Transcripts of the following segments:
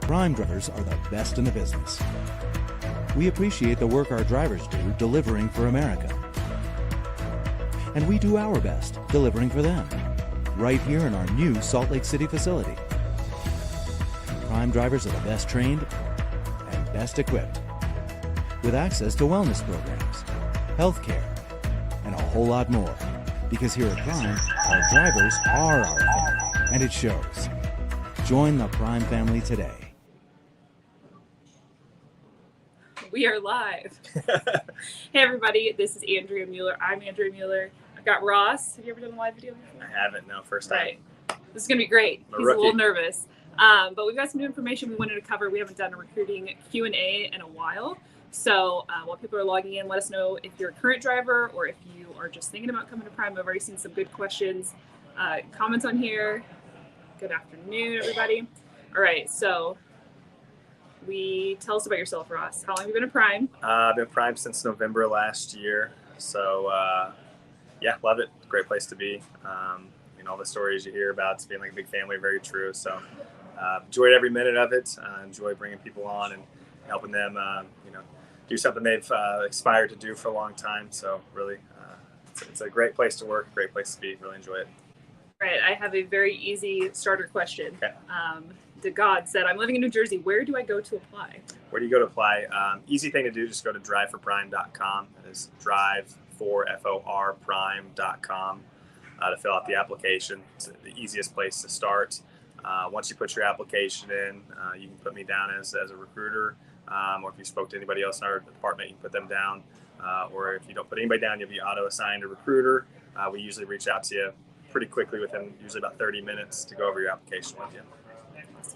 Prime drivers are the best in the business. We appreciate the work our drivers do delivering for America. And we do our best delivering for them, right here in our new Salt Lake City facility. Prime drivers are the best trained and best equipped, with access to wellness programs, health care, and a whole lot more. Because here at Prime, our drivers are our family, and it shows. Join the Prime family today. We are live. Hey everybody, this is Andrea Mueller. I'm Andrea Mueller. I've got Ross. Have you ever done a live video before? I haven't, no, first time. Right. This is going to be great. He's a little nervous. But we've got some new information we wanted to cover. We haven't done a recruiting Q&A in a while. So while people are logging in, let us know if you're a current driver or if you are just thinking about coming to Prime. I've already seen some good questions, comments on here. Good afternoon, everybody. All right, so tell us about yourself, Ross. How long have you been a Prime? I've been Prime since November last year. So, yeah, love it. Great place to be. All the stories you hear about it's being like a big family are very true. So, enjoyed every minute of it. Enjoy bringing people on and helping them, do something they've aspired to do for a long time. So, really, it's a great place to work, great place to be. Really enjoy it. All right, I have a very easy starter question. Okay. God said, I'm living in New Jersey. Where do I go to apply? Where do you go to apply? Easy thing to do, just go to driveforprime.com. That is driveforprime.com to fill out the application. It's the easiest place to start. Once you put your application in, you can put me down as a recruiter, or if you spoke to anybody else in our department, you can put them down. Or if you don't put anybody down, you'll be auto-assigned a recruiter. We usually reach out to you pretty quickly within usually about 30 minutes to go over your application with you.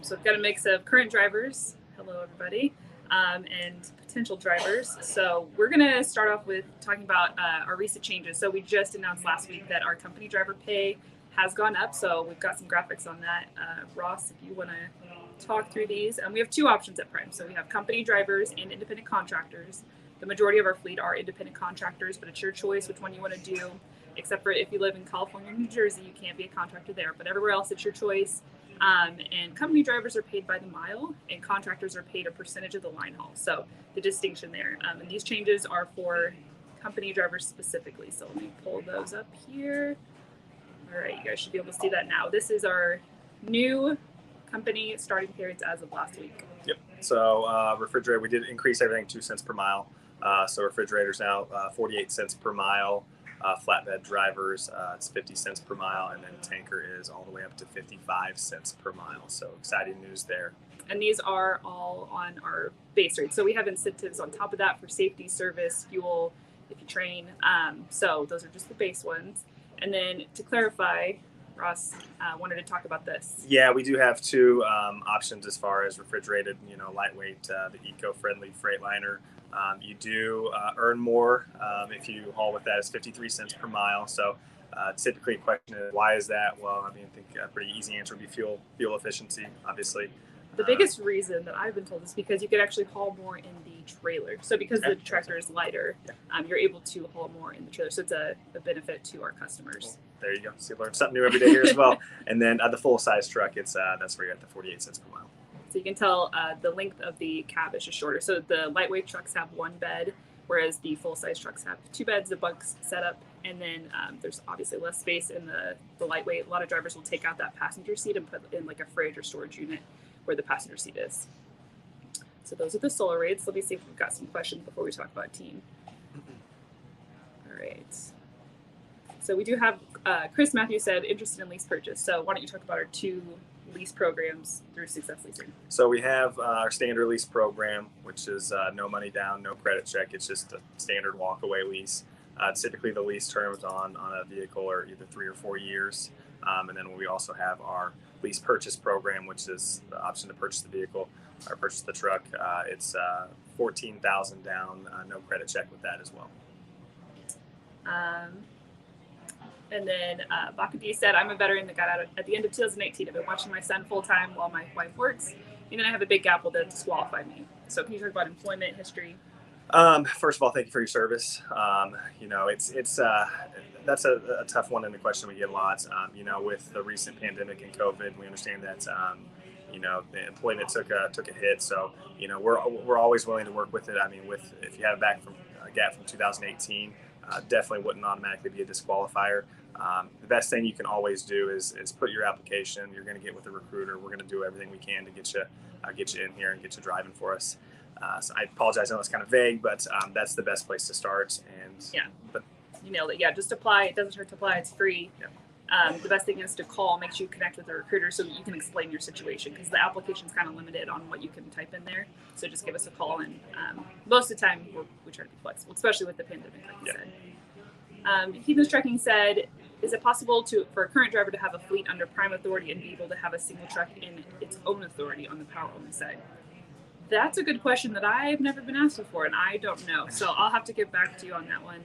So we've got a mix of current drivers, hello everybody, and potential drivers. So we're going to start off with talking about our recent changes. So we just announced last week that our company driver pay has gone up. So we've got some graphics on that. Ross, if you want to talk through these. And we have two options at Prime. So we have company drivers and independent contractors. The majority of our fleet are independent contractors, but it's your choice which one you want to do. Except for if you live in California or New Jersey, you can't be a contractor there. But everywhere else, it's your choice. And company drivers are paid by the mile, and contractors are paid a percentage of the line haul. So the distinction there. And these changes are for company drivers specifically. So let me pull those up here. All right, you guys should be able to see that now. This is our new company starting periods as of last week. Yep. So refrigerator, we did increase everything 2 cents per mile. So refrigerators now 48 cents per mile. Flatbed drivers, it's 50 cents per mile, and then tanker is all the way up to 55 cents per mile. So exciting news there. And these are all on our base rate. So we have incentives on top of that for safety, service, fuel, if you train. So those are just the base ones. And then to clarify, Ross wanted to talk about this. Yeah, we do have two options as far as refrigerated, lightweight, the eco-friendly Freightliner. You do earn more if you haul with that. It's 53 cents per mile. So typically the question is, why is that? Well, I think a pretty easy answer would be fuel efficiency, obviously. The biggest reason that I've been told is because you could actually haul more in the trailer. So because the tractor is lighter, you're able to haul more in the trailer. So it's a benefit to our customers. Well, there you go. So you learn something new every day here as well. And then the full-size truck, that's where you're at the 48 cents per mile. So you can tell the length of the cab is just shorter. So the lightweight trucks have one bed, whereas the full-size trucks have two beds, the bunks setup, and then there's obviously less space in the lightweight. A lot of drivers will take out that passenger seat and put in like a fridge or storage unit where the passenger seat is. So those are the solar rates. Let me see if we've got some questions before we talk about team. All right. So we do have, Chris Matthews said, interested in lease purchase. So why don't you talk about our two lease programs through Success Leasing? So we have our standard lease program, which is no money down, no credit check. It's just a standard walk-away lease. Typically the lease terms on a vehicle are either 3 or 4 years. And then we also have our lease purchase program, which is the option to purchase the vehicle or purchase the truck. It's $14,000 down, no credit check with that as well. And then Bakadi said, I'm a veteran that got out at the end of 2018. I've been watching my son full time while my wife works. And then I have a big gap that disqualified me. So can you talk about employment history? First of all, thank you for your service. That's a tough one and a question we get lots. With the recent pandemic and COVID, we understand that the employment took a hit. So, we're always willing to work with it. I mean, if you have a gap from 2018, definitely wouldn't automatically be a disqualifier. The best thing you can always do is put your application. You're going to get with the recruiter. We're going to do everything we can to get you in here and get you driving for us. So I apologize. I know it's kind of vague, but that's the best place to start. But you nailed it. Yeah, just apply. It doesn't hurt to apply. It's free. Yeah. The best thing is to call. Make sure you connect with a recruiter so that you can explain your situation, because the application is kind of limited on what you can type in there. So just give us a call, and most of the time we try to be flexible, especially with the pandemic, like you said. Heathen's Trucking said, is it possible for a current driver to have a fleet under prime authority and be able to have a single truck in its own authority on the power only side? That's a good question that I've never been asked before, and I don't know. So I'll have to get back to you on that one.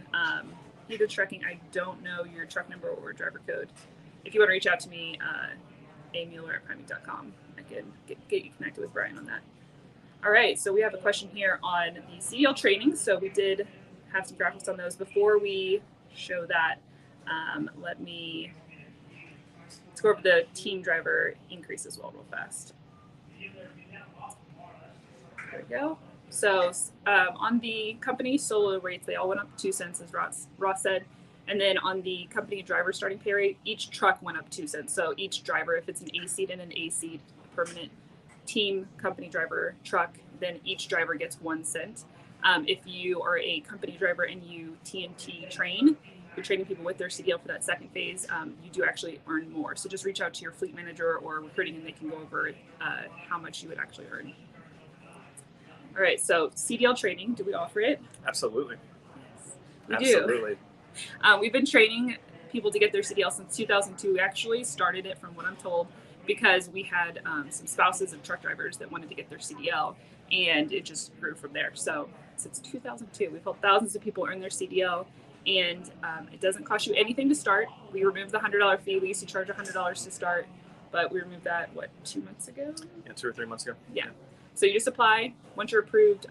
Heathen's Trucking, I don't know your truck number or driver code. If you want to reach out to me, amueller@priming.com, I can get you connected with Brian on that. All right, so we have a question here on the CDL training. So we did have some graphics on those. Before we show that, let's go over the team driver increase as well real fast. There we go. So on the company solo rates, they all went up 2 cents, as Ross said. And then on the company driver starting pay rate, each truck went up 2 cents. So each driver, if it's an A seat and an A seat, permanent team company driver truck, then each driver gets 1 cent. If you are a company driver and you TNT train, you're training people with their CDL for that second phase, you do actually earn more. So just reach out to your fleet manager or recruiting, and they can go over how much you would actually earn. All right, so CDL training, do we offer it? Absolutely. Yes, we Absolutely. do. We've been training people to get their CDL since 2002. We actually started it, from what I'm told, because we had some spouses of truck drivers that wanted to get their CDL, and it just grew from there. So since 2002, we've helped thousands of people earn their CDL, and it doesn't cost you anything to start. We removed the $100 fee. We used to charge $100 to start, but we removed that, 2 months ago? Yeah, 2 or 3 months ago. Yeah. So you just apply. Once you're approved,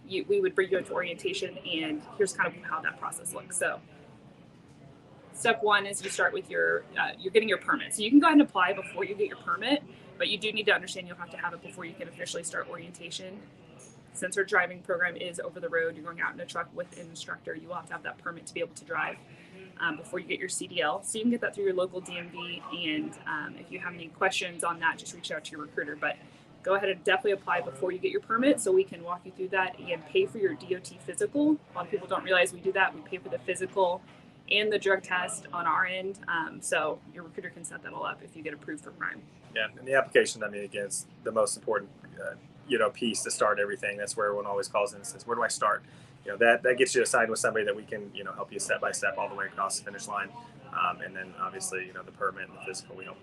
we would bring you into orientation, and here's kind of how that process looks. So step one is you start with you're getting your permit. So you can go ahead and apply before you get your permit, but you do need to understand you'll have to have it before you can officially start orientation. Since our driving program is over the road, you're going out in a truck with an instructor, you will have to have that permit to be able to drive before you get your CDL. So you can get that through your local DMV, and if you have any questions on that, just reach out to your recruiter. But go ahead and definitely apply before you get your permit so we can walk you through that and pay for your DOT physical. A lot of people don't realize we do that. We pay for the physical and the drug test on our end. So your recruiter can set that all up if you get approved for prime. Yeah, and the application, I mean, again, it's the most important, piece to start everything. That's where everyone always calls in and says, where do I start? That gets you assigned with somebody that we can, help you step by step all the way across the finish line. And then obviously, the permit and the physical, we help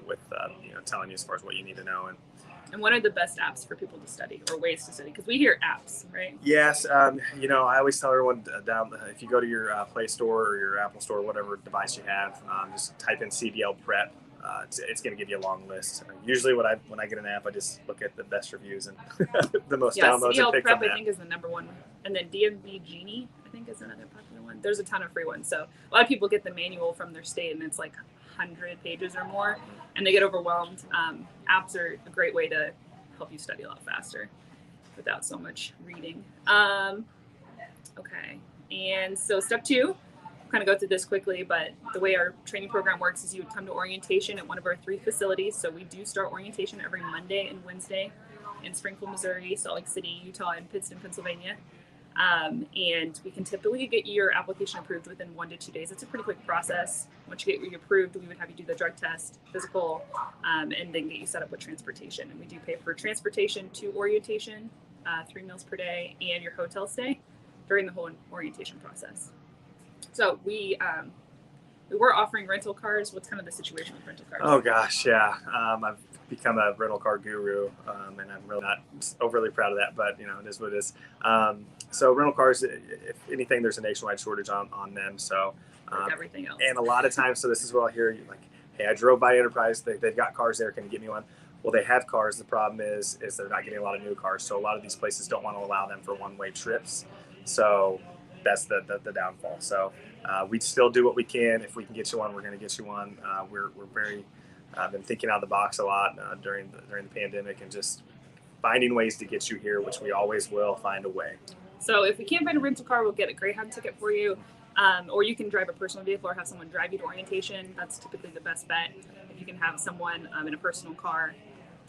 with, telling you as far as what you need to know. And what are the best apps for people to study, or ways to study? Because we hear apps, right? Yes. I always tell everyone if you go to your Play Store or your Apple Store, whatever device you have, just type in CDL Prep. It's going to give you a long list. Usually when I get an app, I just look at the best reviews and the most downloads. CDL and pick Prep, from I think, is the number one. And then DMV Genie, I think, is another popular one. There's a ton of free ones. So a lot of people get the manual from their state, and it's like 100 pages or more, and they get overwhelmed. Apps are a great way to help you study a lot faster without so much reading. Okay, and so step two, we'll kind of go through this quickly, but the way our training program works is you would come to orientation at one of our 3 facilities. So we do start orientation every Monday and Wednesday in Springfield, Missouri, Salt Lake City, Utah, and Pittston, Pennsylvania. And we can typically get your application approved within 1 to 2 days. It's a pretty quick process. Once you get approved, we would have you do the drug test, physical, and then get you set up with transportation. And we do pay for transportation to orientation, 3 meals per day, and your hotel stay during the whole orientation process. So we were offering rental cars. What's kind of the situation with rental cars? Oh gosh, yeah. I've become a rental car guru, and I'm really not overly proud of that, but it is what it is. So rental cars, if anything, there's a nationwide shortage on them. So like everything else. And a lot of times, so this is what I hear, like, hey, I drove by Enterprise. They've got cars there. Can you get me one? Well, they have cars. The problem is they're not getting a lot of new cars. So a lot of these places don't want to allow them for one-way trips. So that's the downfall. So we still do what we can. If we can get you one, we're going to get you one. We're very I've been thinking out of the box a lot during the pandemic, and just finding ways to get you here, which we always will find a way. So if we can't find a rental car, we'll get a Greyhound ticket for you. Or you can drive a personal vehicle or have someone drive you to orientation. That's typically the best bet. If you can have someone in a personal car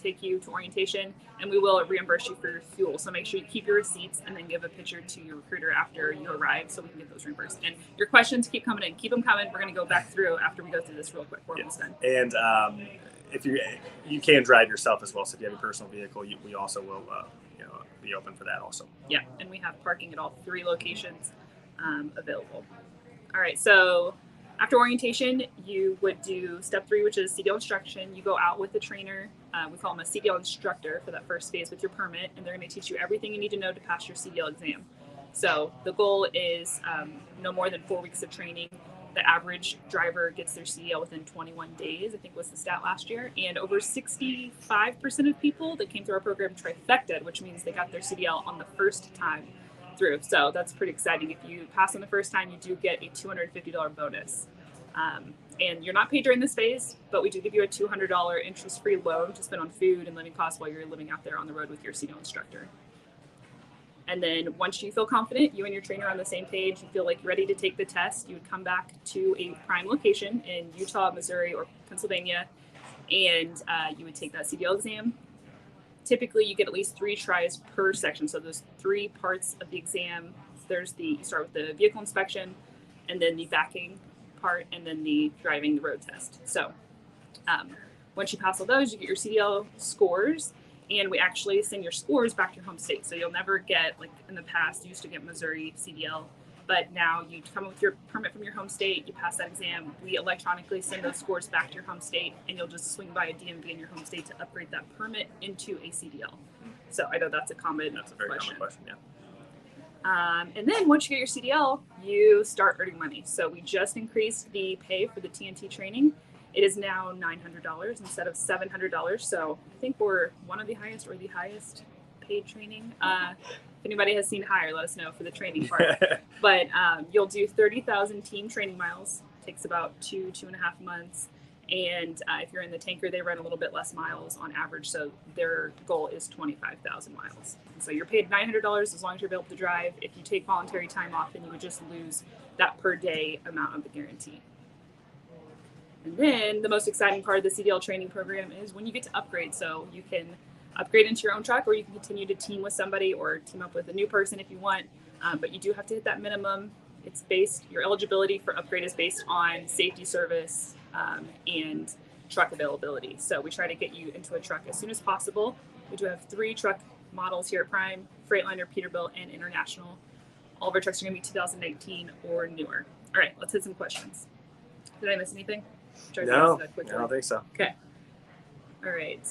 take you to orientation, and we will reimburse you for your fuel. So make sure you keep your receipts and then give a picture to your recruiter after you arrive so we can get those reimbursed. And your questions keep coming in. Keep them coming. We're going to go back through after we go through this real quick. We're almost done. And if you can drive yourself as well. So if you have a personal vehicle, we also will be open for that also. Yeah, and we have parking at all 3 locations available. All right, so after orientation, you would do step 3, which is CDL instruction. You go out with a trainer. We call them a CDL instructor for that first phase with your permit, and they're going to teach you everything you need to know to pass your CDL exam. So the goal is no more than 4 weeks of training. The average driver gets their CDL within 21 days, I think was the stat last year. And over 65% of people that came through our program trifected, which means they got their CDL on the first time through. So that's pretty exciting. If you pass on the first time, you do get a $250 bonus. And you're not paid during this phase, but we do give you a $200 interest-free loan to spend on food and living costs while you're living out there on the road with your CDL instructor. And then once you feel confident, you and your trainer are on the same page, you feel like you're ready to take the test, you would come back to a prime location in Utah, Missouri, or Pennsylvania, and you would take that CDL exam. Typically, you get at least 3 tries per section. So there's 3 parts of the exam. You start with the vehicle inspection, and then the backing part, and then the driving the road test. So once you pass all those, you get your CDL scores. And we actually send your scores back to your home state. So you'll never get, like in the past, you used to get Missouri CDL, but now you come with your permit from your home state, you pass that exam, we electronically send those scores back to your home state, and you'll just swing by a DMV in your home state to upgrade that permit into a CDL. So I know that's a very common question, yeah. And then once you get your CDL, you start earning money. So we just increased the pay for the TNT training. It is now $900 instead of $700. So I think we're one of the highest or the highest paid training. If anybody has seen higher, let us know for the training part. But you'll do 30,000 team training miles. Takes about 2.5 months. And if you're in the tanker, they run a little bit less miles on average. So their goal is 25,000 miles. And so you're paid $900 as long as you're able to drive. If you take voluntary time off, then you would just lose that per day amount of the guarantee. And then the most exciting part of the CDL training program is when you get to upgrade. So you can upgrade into your own truck, or you can continue to team with somebody or team up with a new person if you want. But you do have to hit that minimum. Your eligibility for upgrade is based on safety service and truck availability. So we try to get you into a truck as soon as possible. We do have 3 truck models here at Prime: Freightliner, Peterbilt, and International. All of our trucks are going to be 2019 or newer. All right, let's hit some questions. Did I miss anything? No, I don't think so. Okay. All right.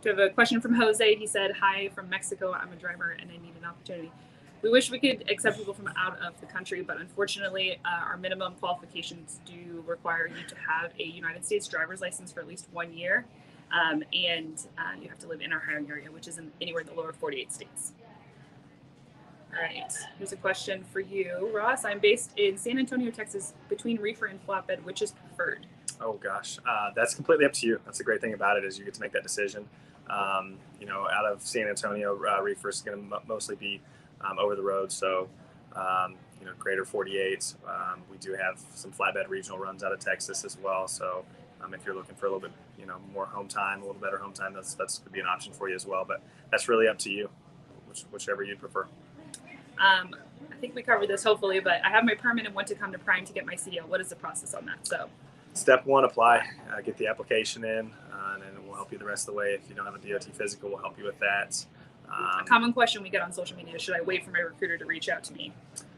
We have a question from Jose. He said, "Hi from Mexico. I'm a driver and I need an opportunity. We wish we could accept people from out of the country, but unfortunately, our minimum qualifications do require you to have a United States driver's license for at least 1 year, and you have to live in our hiring area, which is anywhere in the lower 48 states." All right, here's a question for you, Ross. I'm based in San Antonio, Texas. Between reefer and flatbed, which is preferred? Oh gosh, that's completely up to you. That's the great thing about it, is you get to make that decision. Out of San Antonio, reefer is going to mostly be over the road. So, greater 48. We do have some flatbed regional runs out of Texas as well. So, if you're looking for a little bit, more home time, a little better home time, that's could be an option for you as well. But that's really up to you, whichever you prefer. I think we covered this hopefully, but I have my permit and want to come to Prime to get my CDL. What is the process on that? So, step 1, apply, get the application in, and then we'll help you the rest of the way. If you don't have a DOT physical, we'll help you with that. A common question we get on social media: should I wait for my recruiter to reach out to me?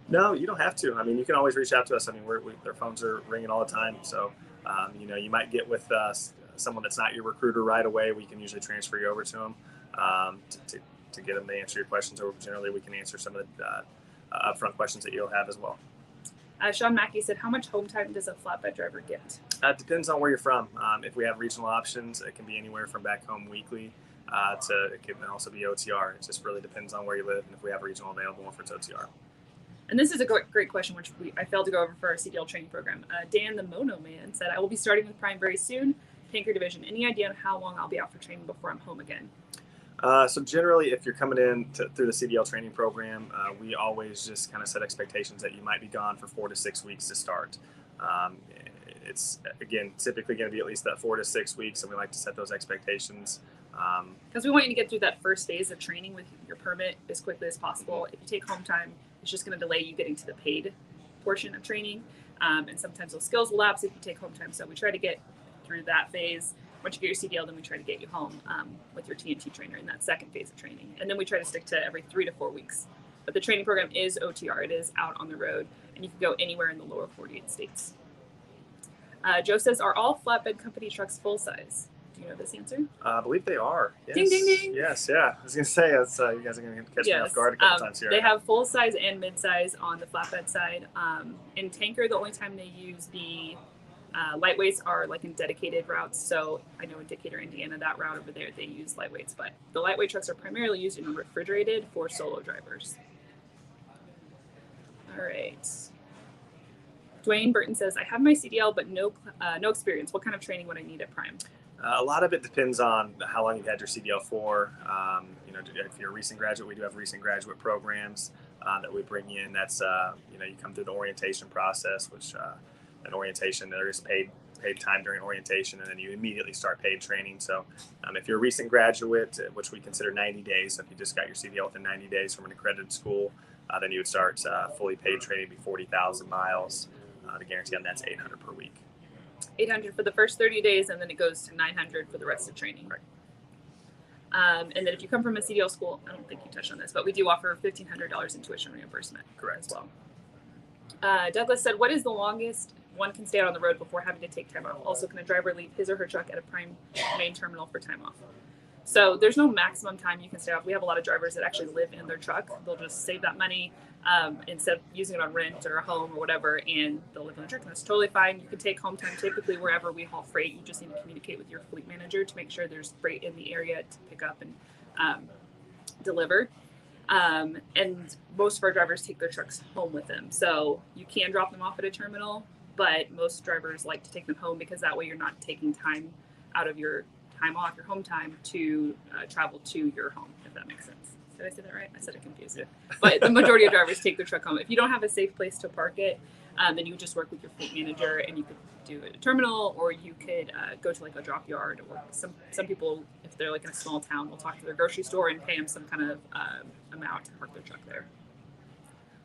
No, you don't have to. I mean, you can always reach out to us. I mean, their phones are ringing all the time. So, you might get with someone that's not your recruiter right away. We can usually transfer you over to them to get them to answer your questions, or generally we can answer some of the upfront questions that you'll have as well. Sean Mackey said, "How much home time does a flatbed driver get?" It depends on where you're from. If we have regional options, it can be anywhere from back home weekly to it can also be OTR. It just really depends on where you live and if we have regional available, if it's OTR. And this is a great question, which I failed to go over for our CDL training program. Dan the Mono Man said, I will be starting with Prime very soon, tanker division. Any idea on how long I'll be out for training before I'm home again? So generally, if you're coming in through the CDL training program, we always just kind of set expectations that you might be gone for 4 to 6 weeks to start. It's, again, typically going to be at least that 4 to 6 weeks, and we like to set those expectations. Because we want you to get through that first phase of training with your permit as quickly as possible. If you take home time, it's just going to delay you getting to the paid portion of training. And sometimes those skills will lapse if you take home time. So we try to get through that phase. Once you get your CDL, then we try to get you home with your TNT trainer in that second phase of training. And then we try to stick to every 3 to 4 weeks. But the training program is OTR. It is out on the road, and you can go anywhere in the lower 48 states. Joe says, are all flatbed company trucks full size? Do you know this answer? I believe they are. Yes. Ding, ding, ding. Yes, yeah. I was going to say, you guys are going to catch me off guard a couple times here. They have full size and mid size on the flatbed side. In tanker, the only time they use the lightweights are like in dedicated routes. So I know in Decatur, Indiana, that route over there, they use lightweights. But the lightweight trucks are primarily used in refrigerated for solo drivers. All right. Dwayne Burton says, I have my CDL, but no experience. What kind of training would I need at Prime? A lot of it depends on how long you've had your CDL for. If you're a recent graduate, we do have recent graduate programs that we bring in. That's, you come through the orientation process, which an orientation, there is paid time during orientation, and then you immediately start paid training. So if you're a recent graduate, which we consider 90 days, so if you just got your CDL within 90 days from an accredited school, then you would start fully paid training, be 40,000 miles. The guarantee on that's $800 per week. 800 for the first 30 days, and then it goes to 900 for the rest of training. Right. And then if you come from a CDL school, I don't think you touched on this, but we do offer $1,500 in tuition reimbursement. Correct. As well. Douglas said, what is the longest one can stay out on the road before having to take time off? Also, can a driver leave his or her truck at a Prime main terminal for time off? So there's no maximum time you can stay off. We have a lot of drivers that actually live in their truck. They'll just save that money instead of using it on rent or a home or whatever, and they'll live in their truck. And that's totally fine. You can take home time typically wherever we haul freight. You just need to communicate with your fleet manager to make sure there's freight in the area to pick up and deliver. And most of our drivers take their trucks home with them. So you can drop them off at a terminal, but most drivers like to take them home because that way you're not taking time out of your time off, your home time, to travel to your home, if that makes sense. Did I say that right? I said it confused. Yeah. But the majority of drivers take their truck home. If you don't have a safe place to park it, then you would just work with your fleet manager, and you could do it at a terminal, or you could go to like a drop yard, or some people, if they're like in a small town, will talk to their grocery store and pay them some kind of amount to park their truck there.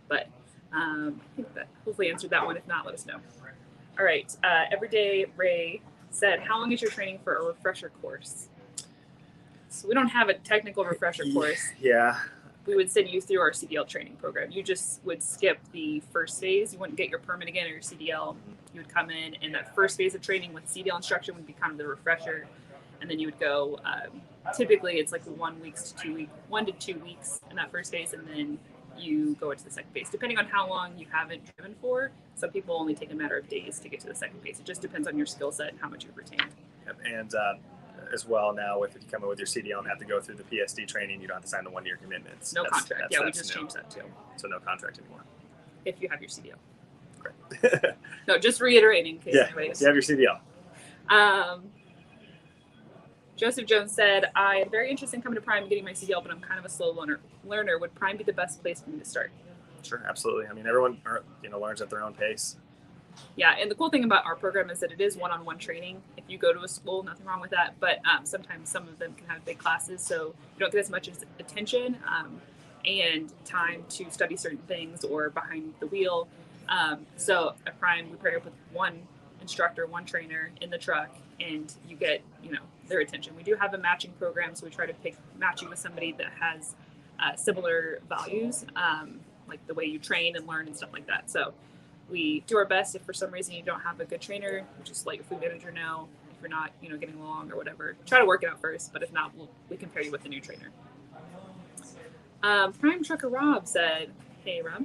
But I think that hopefully answered that one. If not, let us know. All right. Everyday Ray said, how long is your training for a refresher course? So we don't have a technical refresher course. Yeah. We would send you through our CDL training program. You just would skip the first phase. You wouldn't get your permit again or your CDL. You would come in, and that first phase of training with CDL instruction would be kind of the refresher. And then you would go, typically it's like 1 to 2 weeks in that first phase, and then you go into the second phase. Depending on how long you haven't driven for, some people only take a matter of days to get to the second phase. It just depends on your skill set and how much you've retained. Yep. And as well, now if you come in with your CDL and have to go through the PSD training, you don't have to sign the 1-year commitments. No contract. Yeah, we just changed that too. So no contract anymore. If you have your CDL. Great. No, just reiterating in case anybody if you have your CDL. Joseph Jones said, I am very interested in coming to Prime and getting my CDL, but I'm kind of a slow learner. Would Prime be the best place for me to start? Sure, absolutely. I mean, everyone learns at their own pace. Yeah, and the cool thing about our program is that it is one-on-one training. If you go to a school, nothing wrong with that, but sometimes some of them can have big classes, so you don't get as much attention and time to study certain things or behind the wheel. So at Prime, we pair up with one instructor, one trainer in the truck, and you get, their attention. We do have a matching program, so we try to match you with somebody that has similar values, like the way you train and learn and stuff like that. So we do our best. If for some reason you don't have a good trainer, just let your fleet manager know. If you're not, getting along or whatever, try to work it out first. But if not, we can pair you with a new trainer. Prime Trucker Rob said, hey, Rob.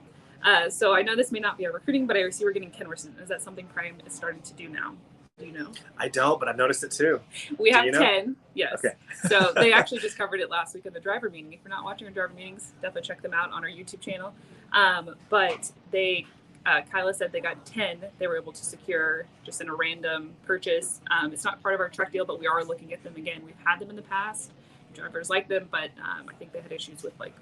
So I know this may not be our recruiting, but I see we're getting Kenworth. Is that something Prime is starting to do now? Do you know? I don't, but I've noticed it too. We have you know? 10. Yes. Okay. So they actually just covered it last week in the driver meeting. If you're not watching our driver meetings, definitely check them out on our YouTube channel. But they, Kyla said they got 10. They were able to secure just in a random purchase. It's not part of our truck deal, but we are looking at them again. We've had them in the past. Drivers like them, but I think they had issues with like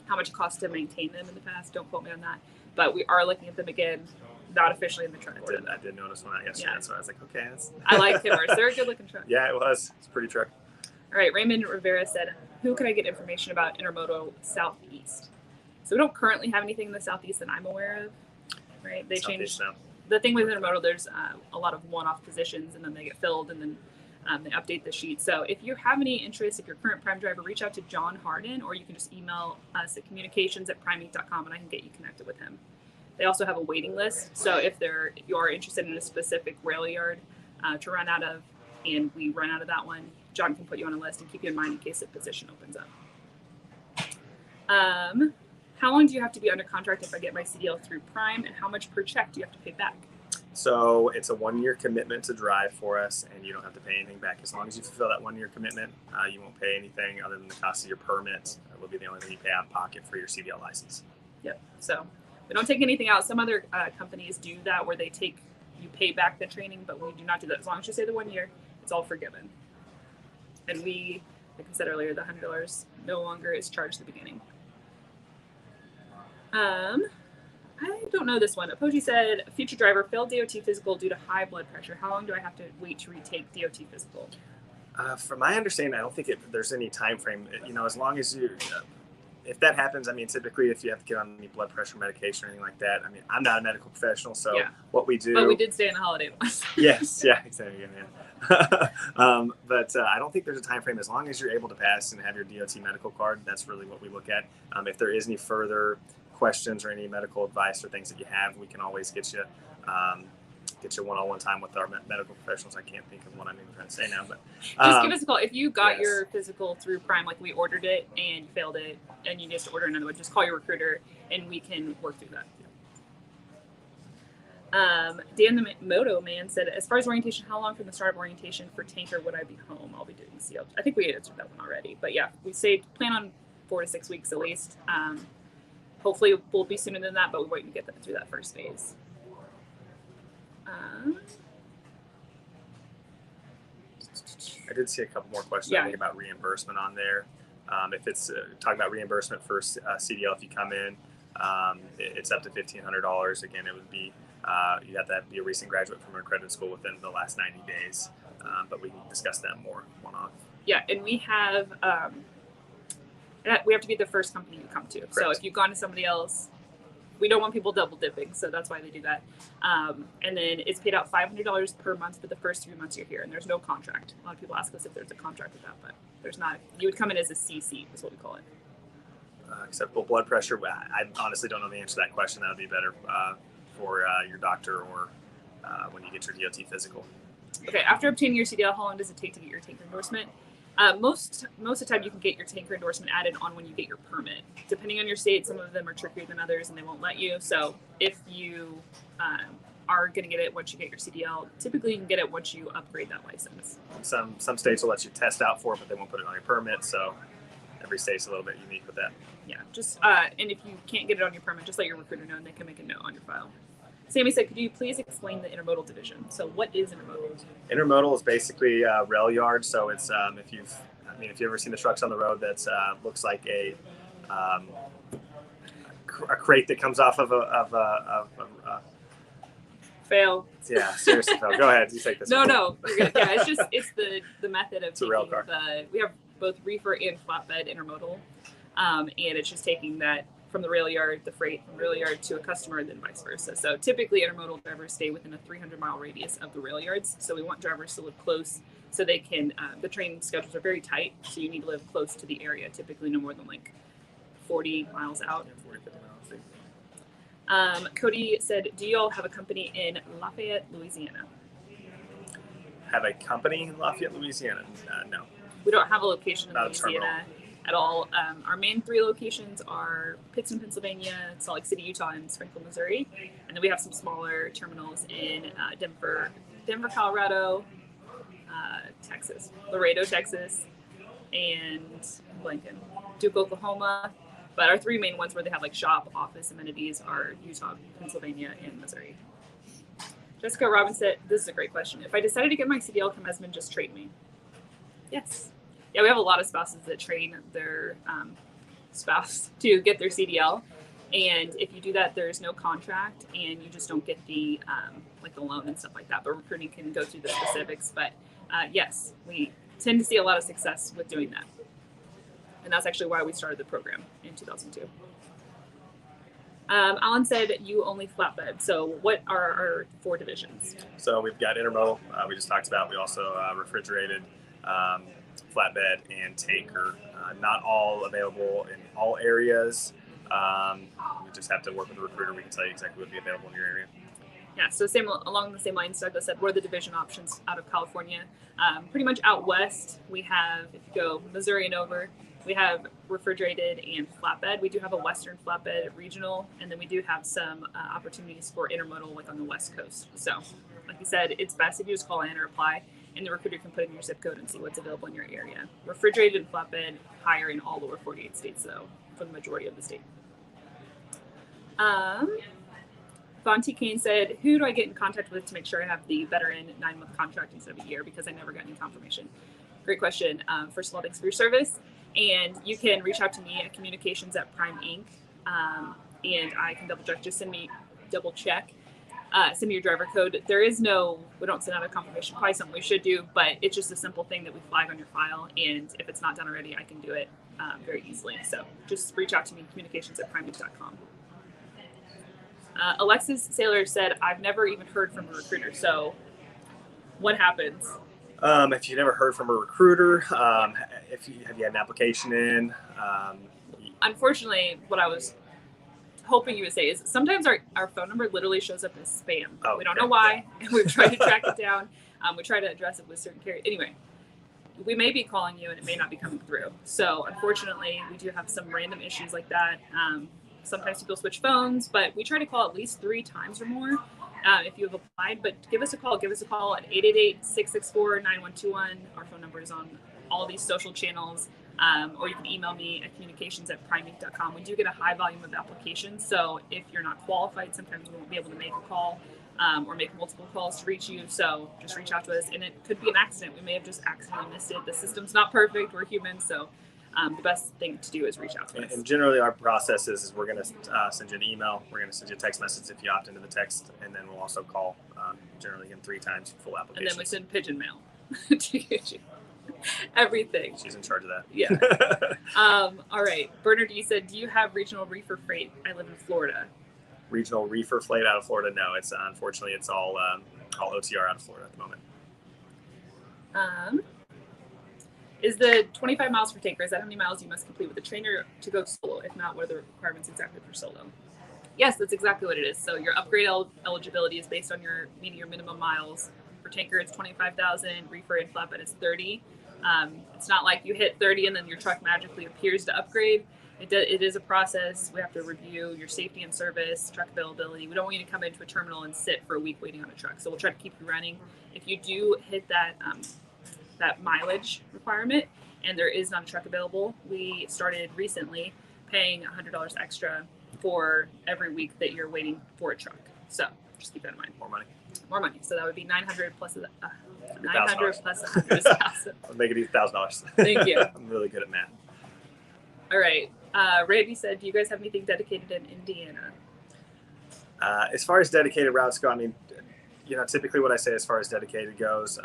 how much it costs to maintain them in the past. Don't quote me on that. But we are looking at them again. Not officially in the truck. I did notice one yesterday, so I was like, okay. I like Timbers. They're a good looking truck. Yeah, it was. It's a pretty truck. All right, Raymond Rivera said, who can I get information about Intermodal Southeast? So we don't currently have anything in the Southeast that I'm aware of, right? They changed. The thing with Intermodal, there's a lot of one-off positions, and then they get filled, and then they update the sheet. So if you have any interest, if you're a current Prime driver, reach out to John Harden, or you can just email us at communications@primeinc.com, and I can get you connected with him. They also have a waiting list. So if you are interested in a specific rail yard to run out of, and we run out of that one, John can put you on a list and keep you in mind in case a position opens up. How long do you have to be under contract if I get my CDL through Prime, and how much per check do you have to pay back? So it's a 1-year commitment to drive for us, and you don't have to pay anything back. As long as you fulfill that 1-year commitment, you won't pay anything other than the cost of your permit. It will be the only thing you pay out of pocket for your CDL license. Yep. So we don't take anything out. Some other companies do that where you pay back the training, but we do not do that. As long as you say the 1 year, it's all forgiven. And we, like I said earlier, the $100 no longer is charged at the beginning. I don't know this one. Apoji said, future driver failed DOT physical due to high blood pressure. How long do I have to wait to retake DOT physical? From my understanding, I don't think there's any time frame. As long as you, if that happens, typically if you have to get on any blood pressure medication or anything like that, I'm not a medical professional, so what we do. But we did stay in the holiday once. Yes, yeah, exactly. Yeah. But I don't think there's a time frame. As long as you're able to pass and have your DOT medical card, that's really what we look at. If there is any further questions or any medical advice or things that you have, we can always get you one-on-one time with our medical professionals. I can't think of what I'm even trying to say now, but just give us a call if you got your physical through Prime, like we ordered it and you failed it, and you just order another one. Just call your recruiter and we can work through that. Dan the Moto Man said, as far as orientation, how long from the start of orientation for tanker would I be home? I'll be doing CL. I think we answered that one already, but yeah, we say plan on 4 to 6 weeks at least. Hopefully we'll be sooner than that, but we're waiting to get through that first phase. I did see a couple more questions I think about reimbursement on there. If it's talking about reimbursement for CDL, if you come in, it's up to $1,500. Again, it would be you have to be a recent graduate from an accredited school within the last 90 days. But we can discuss that more one-off. Yeah, and we have to be the first company you come to. Correct. So if you've gone to somebody else, we don't want people double dipping, so that's why they do that. And then it's paid out $500 per month for the first 3 months you're here, and there's no contract. A lot of people ask us if there's a contract with that, but there's not. You would come in as a CC, is what we call it. Acceptable blood pressure. I honestly don't know the answer to that question. That would be better for your doctor or when you get your DOT physical. Okay, after obtaining your CDL, how long does it take to get your tanker endorsement? Most of the time you can get your tanker endorsement added on when you get your permit. Depending on your state, some of them are trickier than others and they won't let you. So if you are going to get it once you get your CDL, typically you can get it once you upgrade that license. Some states will let you test out for it, but they won't put it on your permit. So every state's a little bit unique with that. Yeah, just and if you can't get it on your permit, just let your recruiter know and they can make a note on your file. Sammy said, could you please explain the intermodal division? So what is intermodal? Intermodal is basically a rail yard. So it's if you've ever seen the trucks on the road, that's looks like a crate that comes off of a fail. Yeah, seriously, fail. Go ahead, you take this. No, you're good. Yeah, it's the method of it's a rail car. We have both reefer and flatbed intermodal, and it's just taking that from the rail yard, the freight from the rail yard to a customer, and then vice versa. So typically intermodal drivers stay within a 300-mile radius of the rail yards. So we want drivers to live close so they can, the train schedules are very tight. So you need to live close to the area, typically no more than like 40 miles out. 40, 50 miles. Cody said, do you all have a company in Lafayette, Louisiana? Have a company in Lafayette, Louisiana? No. We don't have a location in Not Louisiana at all. Our main 3 locations are Pittston, Pennsylvania, Salt Lake City, Utah, and Springfield, Missouri. And then we have some smaller terminals in Denver, Denver, Colorado, Texas, Laredo, Texas, and Lincoln, Duke, Oklahoma. But our 3 main ones where they have like shop, office, amenities are Utah, Pennsylvania, and Missouri. Jessica Robbins said, this is a great question. If I decided to get my CDL, can my husband just trade me? Yes. Yeah, we have a lot of spouses that train their spouse to get their CDL. And if you do that, there's no contract and you just don't get the like the loan and stuff like that. But recruiting can go through the specifics. But yes, we tend to see a lot of success with doing that. And that's actually why we started the program in 2002. Alan said you only flatbed. So what are our 4 divisions? So we've got intermodal, we just talked about. We also refrigerated, flatbed, and tanker. Not all available in all areas. We just have to work with the recruiter. We can tell you exactly what would be available in your area. Yeah, so along the same lines, Douglas said, what are the division options out of California? Pretty much out west, we have, if you go Missouri and over, we have refrigerated and flatbed. We do have a western flatbed regional, and then we do have some opportunities for intermodal, like on the west coast. So, like you said, it's best if you just call in or apply, and the recruiter can put in your zip code and see what's available in your area. Refrigerated and flatbed higher in all lower 48 states, though, for the majority of the state. Von T. Kane said, who do I get in contact with to make sure I have the veteran 9-month contract instead of a year, because I never got any confirmation? Great question. First of all, thanks for your service. And you can reach out to me at communications@Prime Inc. And I can double check. Send me your driver code. There is no, we don't send out a confirmation, probably something we should do, but it's just a simple thing that we flag on your file. And if it's not done already, I can do it very easily. So just reach out to me, communications@primeinc.com. Alexis Saylor said, I've never even heard from a recruiter. So what happens? If you never heard from a recruiter, have you had an application in? Unfortunately, what I was hoping you would say is sometimes our phone number literally shows up as spam. Oh, we don't know why. We've tried to track it down. We try to address it with certain carriers. Anyway, we may be calling you and it may not be coming through. So unfortunately, we do have some random issues like that. Sometimes people switch phones, but we try to call at least 3 times or more if you have applied. But give us a call. Give us a call at 888-664-9121. Our phone number is on all these social channels. Or you can email me at communications@primeinc.com. We do get a high volume of applications. So if you're not qualified, sometimes we won't be able to make a call or make multiple calls to reach you. So just reach out to us. And it could be an accident. We may have just accidentally missed it. The system's not perfect. We're human. So the best thing to do is reach out to us. And generally our process is we're going to send you an email. We're going to send you a text message if you opt into the text. And then we'll also call generally again 3 times full application. And then we send pigeon mail to get you. Everything. She's in charge of that. Yeah. All right. Bernard, you said, do you have regional reefer freight? I live in Florida. Regional reefer freight out of Florida? No, it's unfortunately it's all OTR out of Florida at the moment. Is the 25 miles for tanker, is that how many miles you must complete with a trainer to go solo? If not, what are the requirements exactly for solo? Yes, that's exactly what it is. So your upgrade eligibility is based on your meeting your minimum miles. For tanker, it's 25,000. Reefer and flatbed is 30. It's not like you hit 30 and then your truck magically appears to upgrade. It is a process. We have to review your safety and service, truck availability. We don't want you to come into a terminal and sit for a week waiting on a truck. So we'll try to keep you running. If you do hit that mileage requirement and there is not a truck available, we started recently paying $100 extra for every week that you're waiting for a truck. So just keep that in mind. More money. So that would be $900 plus 900 plus 100 is 1,000. I'll make it $1,000. Thank you. I'm really good at math. All right. Randy said, do you guys have anything dedicated in Indiana? As far as dedicated routes go, I mean, typically what I say as far as dedicated goes,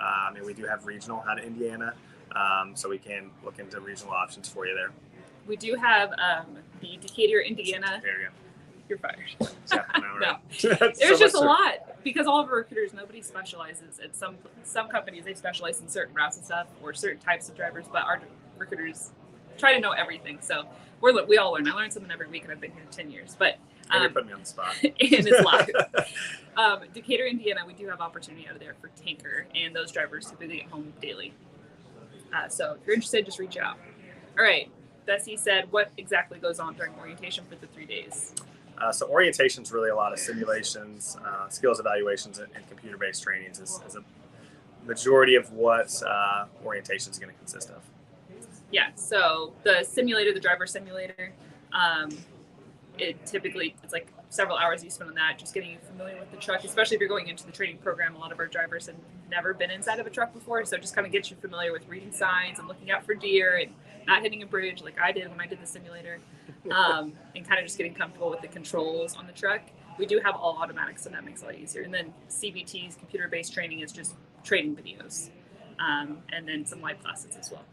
we do have regional out of Indiana, so we can look into regional options for you there. We do have the Decatur, Indiana. There you go. You're fired. Yeah, No. There's There's just a lot because all of our recruiters, nobody specializes. At some companies, they specialize in certain routes and stuff or certain types of drivers, but our recruiters try to know everything. So we all learn. I learn something every week, and I've been here 10 years. But and you're putting me on the spot. And it's live. Decatur, Indiana, we do have opportunity out of there for tanker, and those drivers typically get home daily. So if you're interested, just reach out. All right. Bessie said, what exactly goes on during orientation for the 3 days? So orientation is really a lot of simulations, skills evaluations, and computer-based trainings is a majority of what orientation is going to consist of. Yeah, so the simulator, the driver simulator, it's like several hours you spend on that, just getting you familiar with the truck, especially if you're going into the training program. A lot of our drivers have never been inside of a truck before, so just kind of gets you familiar with reading signs and looking out for deer and not hitting a bridge like I did when I did the simulator, and kind of just getting comfortable with the controls on the truck. We do have all automatics, so that makes it a lot easier. And then CBT's computer-based training is just training videos, and then some live classes as well.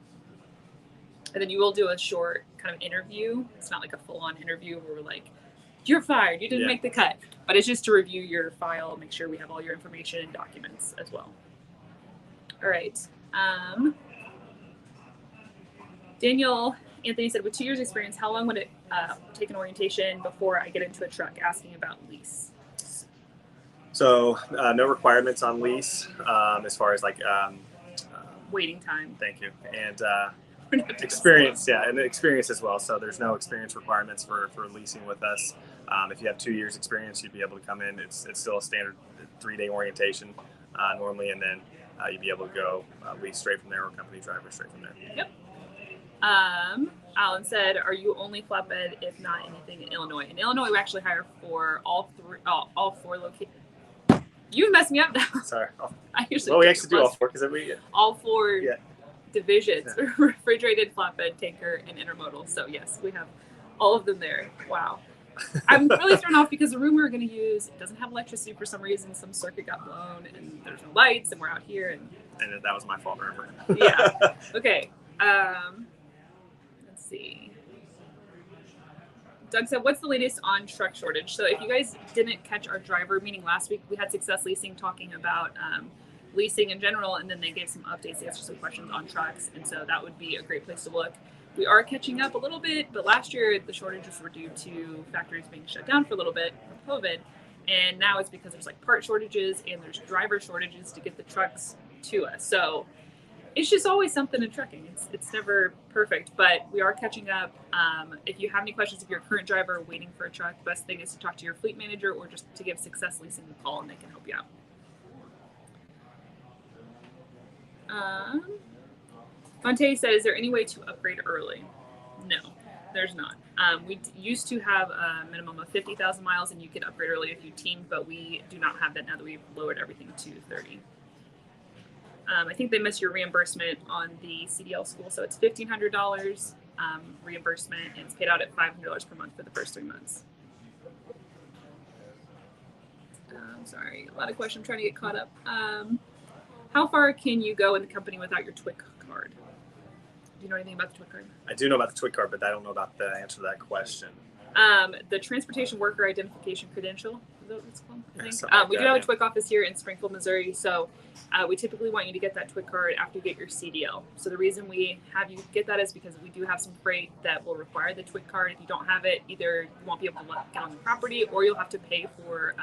And then you will do a short kind of interview. It's not like a full-on interview where we're like, you're fired, you didn't make the cut. But it's just to review your file, make sure we have all your information and documents as well. All right. Daniel Anthony said, with 2 years experience, how long would it take an orientation before I get into a truck? Asking about lease. So no requirements on lease as far as like waiting time. Thank you. And experience, and experience as well. So there's no experience requirements for leasing with us. If you have 2 years experience, you'd be able to come in. It's still a standard 3-day orientation normally, and then you'd be able to go lease straight from there or company driver straight from there. Yep. Alan said, are you only flatbed if not anything in Illinois? In Illinois, we actually hire for all 4 locations. You messed me up now. Sorry. We actually do all 4 because we all 4 divisions: refrigerated, flatbed, tanker, and intermodal. So yes, we have all of them there. Wow. I'm really thrown off because the room we were going to use doesn't have electricity for some reason. Some circuit got blown, and there's no lights, and we're out here. And that was my fault, remember? Yeah. Okay. Let's see. Doug said, what's the latest on truck shortage? So if you guys didn't catch our driver meeting last week, we had Success Leasing talking about leasing in general, and then they gave some updates, they answered some questions on trucks, and so that would be a great place to look. We are catching up a little bit, but last year the shortages were due to factories being shut down for a little bit with COVID, and now it's because there's like part shortages and there's driver shortages to get the trucks to us. So it's just always something in trucking. It's never perfect, but we are catching up. If you have any questions, if you're a current driver waiting for a truck, the best thing is to talk to your fleet manager or just to give Success Leasing a call and they can help you out. Fonte said, is there any way to upgrade early? No, there's not. We used to have a minimum of 50,000 miles and you could upgrade early if you teamed, but we do not have that now that we've lowered everything to 30. I think they missed your reimbursement on the CDL school, so it's $1,500 reimbursement, and it's paid out at $500 per month for the first 3 months. Sorry, a lot of questions. I'm trying to get caught up. How far can you go in the company without your TWIC card? Do you know anything about the TWIC card? I do know about the TWIC card, but I don't know about the answer to that question. The Transportation Worker Identification Credential, is that what it's called? I think. Like we do have a TWIC office here in Springfield, Missouri, so we typically want you to get that TWIC card after you get your CDL. So the reason we have you get that is because we do have some freight that will require the TWIC card. If you don't have it, either you won't be able to get on the property, or you'll have to pay for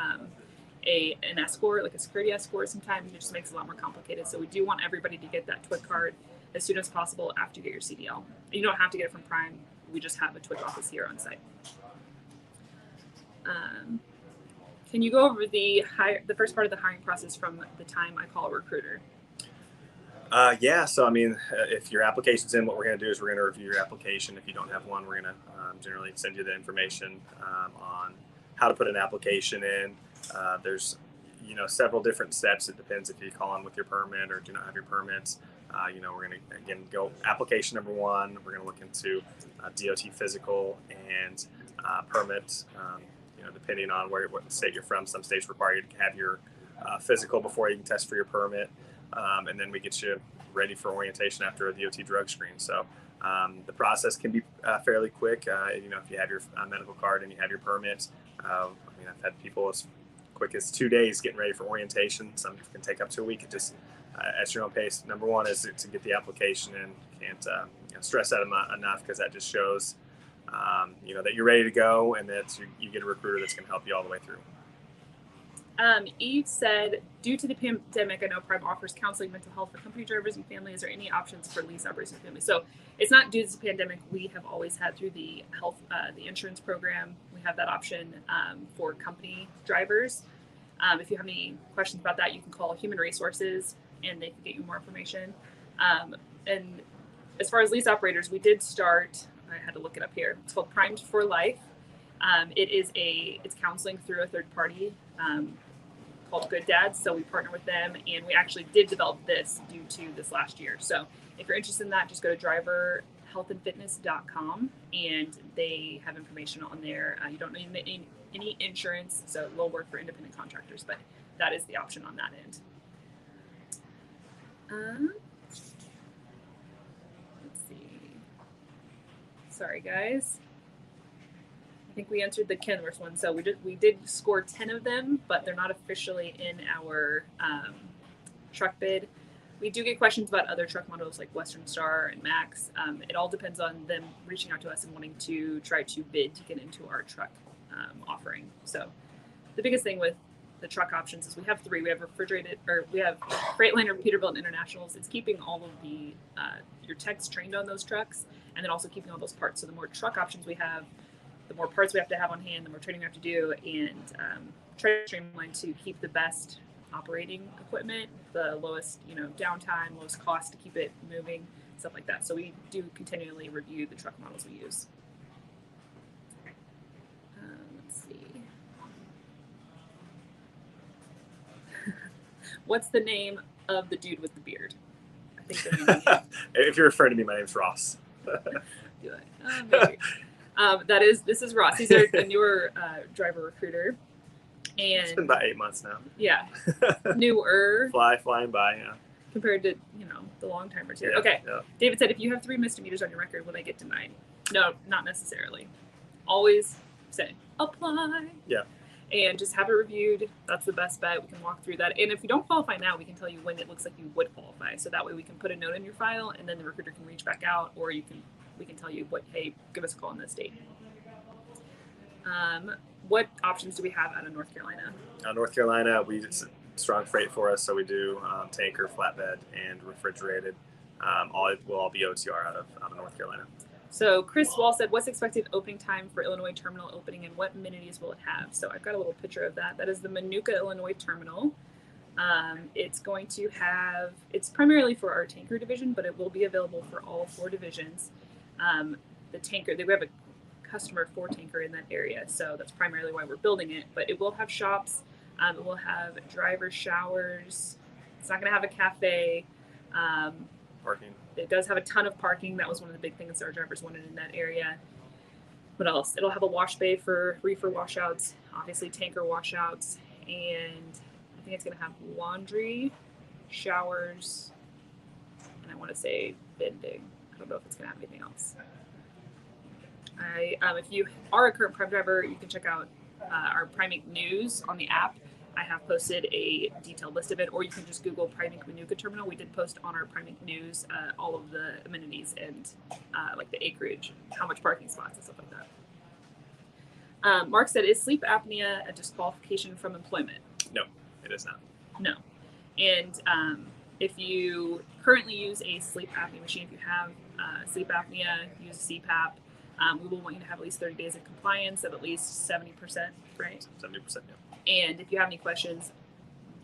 an escort, like a security escort sometimes. It just makes it a lot more complicated. So we do want everybody to get that TWIC card as soon as possible after you get your CDL. You don't have to get it from Prime. We just have a TWIC office here on site. Can you go over the first part of the hiring process from the time I call a recruiter? Yeah, so I mean, if your application's in, what we're going to do is we're going to review your application. If you don't have one, we're going to generally send you the information on how to put an application in. There's several different steps. It depends if you call in with your permit or do not have your permits. We're going to again go application number 1. We're going to look into DOT physical and permits. Depending on what state you're from, some states require you to have your physical before you can test for your permit, and then we get you ready for orientation after a DOT drug screen. So the process can be fairly quick. If you have your medical card and you have your permit, I've had people as quick as 2 days getting ready for orientation. Some can take up to a week. It just at your own pace. Number 1 is to get the application in. Can't stress that enough, because that just shows that you're ready to go, and that you get a recruiter that's going to help you all the way through. Eve said, due to the pandemic, I know Prime offers counseling, mental health for company drivers and families. Is there any options for lease operators and families? So it's not due to the pandemic. We have always had through the health, the insurance program, we We have that option for company drivers. If you have any questions about that, you can call Human Resources and they can get you more information. And as far as lease operators, we did start, I had to look it up here. It's called Primed for Life. It's counseling through a third party called Good Dads. So we partner with them, and we actually did develop this due to this last year. So if you're interested in that, just go to driverhealthandfitness.com, and they have information on there. You don't need any insurance, so it will work for independent contractors, but that is the option on that end. Let's see. Sorry, guys. I think we answered the Kenworth one. So we did score 10 of them, but they're not officially in our truck bid. We do get questions about other truck models like Western Star and Max. It all depends on them reaching out to us and wanting to try to bid to get into our truck offering. So the biggest thing with the truck options is we have 3. We have we have Freightliner, Peterbilt, and Internationals. It's keeping all of the your techs trained on those trucks, and then also keeping all those parts. So the more truck options we have, the more parts we have to have on hand, the more training we have to do, and try to streamline to keep the best operating equipment, the lowest downtime, lowest cost to keep it moving, stuff like that. So we do continually review the truck models we use. Let's see. What's the name of the dude with the beard? I think if you're referring to me, my name's Ross. Do I? Maybe. This is Ross. He's a newer driver recruiter. And it's been about 8 months now. Yeah. Newer. Flying by, yeah. Compared to, the long timers here. Yeah, okay. Yeah. David said, if you have 3 misdemeanors on your record, will they get denied? No, not necessarily. Always say, apply. Yeah. And just have it reviewed. That's the best bet. We can walk through that. And if you don't qualify now, we can tell you when it looks like you would qualify. So that way we can put a note in your file, and then the recruiter can reach back out, or we can tell you hey, give us a call on this date. What options do we have out of North Carolina? North Carolina, it's strong freight for us, so we do tanker, flatbed, and refrigerated. Will all be OTR out of North Carolina. So Chris Wall said, what's expected opening time for Illinois terminal opening, and what amenities will it have? So I've got a little picture of that. That is the Minooka, Illinois terminal. It's primarily for our tanker division, but it will be available for all 4 divisions. The tanker, we have a customer for tanker in that area, so that's primarily why we're building it. But it will have shops. It will have driver showers. It's not going to have a cafe. Parking. It does have a ton of parking. That was one of the big things our drivers wanted in that area. What else? It'll have a wash bay for reefer washouts, obviously tanker washouts, and I think it's going to have laundry, showers, and I want to say vending. I don't know if it's going to have anything else. If you are a current Prime driver, you can check out our Prime Inc. news on the app. I have posted a detailed list of it, or you can just Google Prime Inc. Minooka Terminal. We did post on our Prime Inc. news all of the amenities and like the acreage, how much parking spots and stuff like that. Mark said, is sleep apnea a disqualification from employment? No, it is not. No. And if you currently use a sleep apnea machine, if you have sleep apnea, use a CPAP, we will want you to have at least 30 days of compliance of at least 70%, right? 70%, yeah. And if you have any questions,